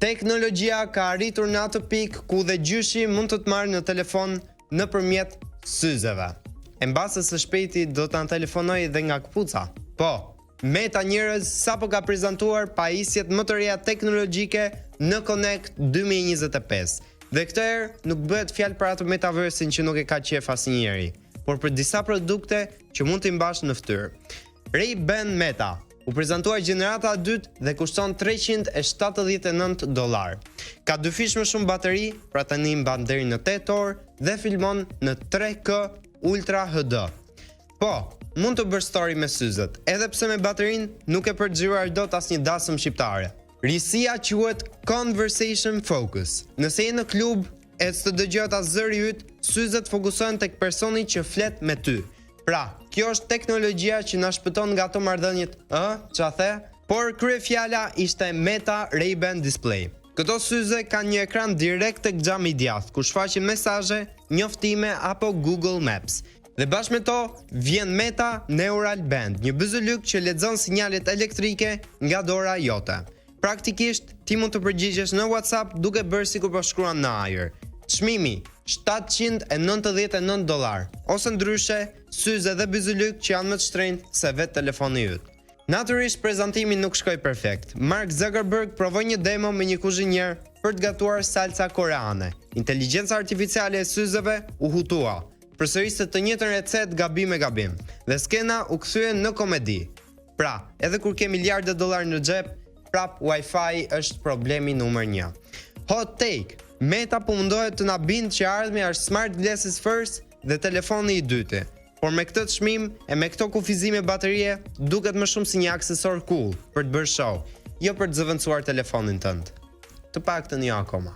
Teknologjia ka arritur në atë pikë ku dhe gjyshi mund të marrë në telefon nëpërmjet syzeve. E mbase së shpejti do ta telefonoj dhe nga këpuca. Po, Meta njerëz sapo ka prezantuar pajisjet më të reja teknologjike në Connect 2025. Dhe këtë herë nuk bëhet fjalë për atë metaversin që nuk e ka qef asnjëri, por për disa produkte që mund t'i mbash në fytyrë. Ray-Ban Meta u prezantuar gjenerata e dytë dhe kushton $379. Ka 2 fish më shumë bateri, pra tani mban deri në 8 orë dhe filmon në 3K Ultra HD. Po, mund të bërë story me syzet, edhe pse me baterin nuk e përxhiruar dot asnjë dasëm shqiptare. Risia quhet Conversation Focus. Nëse je në klub e të dëgjohet as zëri yt, syzet fokusohen tek personi që flet me ty. Pra, kjo është teknologjia që na shpëton nga ato marrëdhëniet, ç'a the? Por kryefjala ishte Meta Ray-Ban Display. Këto syze kanë një ekran direkt tek xhami i djathtë, ku shfaqen mesazhe, njoftime apo Google Maps. Dhe bashkë me to vjen Meta Neural Band, një byzëlyk që lexon sinjalet elektrike nga dora jote. Praktikisht, ti mund të përgjigjesh në WhatsApp duke bërë sikur po shkruan në ajër. Çmimi $799, ose ndryshe, syze dhe byzëlyk që janë më të shtrenjtë se vetë telefoni yt. Natyrisht prezantimi nuk shkoi perfekt. Mark Zuckerberg provoi një demo me një kuzhinier për të gatuar salca koreane. Inteligjenca artificiale e syzeve u hutua. Përsërisë të njëjtën recet gabim e gabim, dhe skena u kthye në komedi. Pra, edhe kur ke miliarde dollar në xhep, prap Wi-Fi është problemi numër 1. Hot take: Meta po mundohet të na bindë që ardhmja është smart glasses first dhe telefoni i dyti. Por me këtë çmim e me këto kufizime baterie, duket më shumë si një aksesor cool për të bërë show, jo për të zëvendësuar telefonin tënd. Të paktën jo akoma.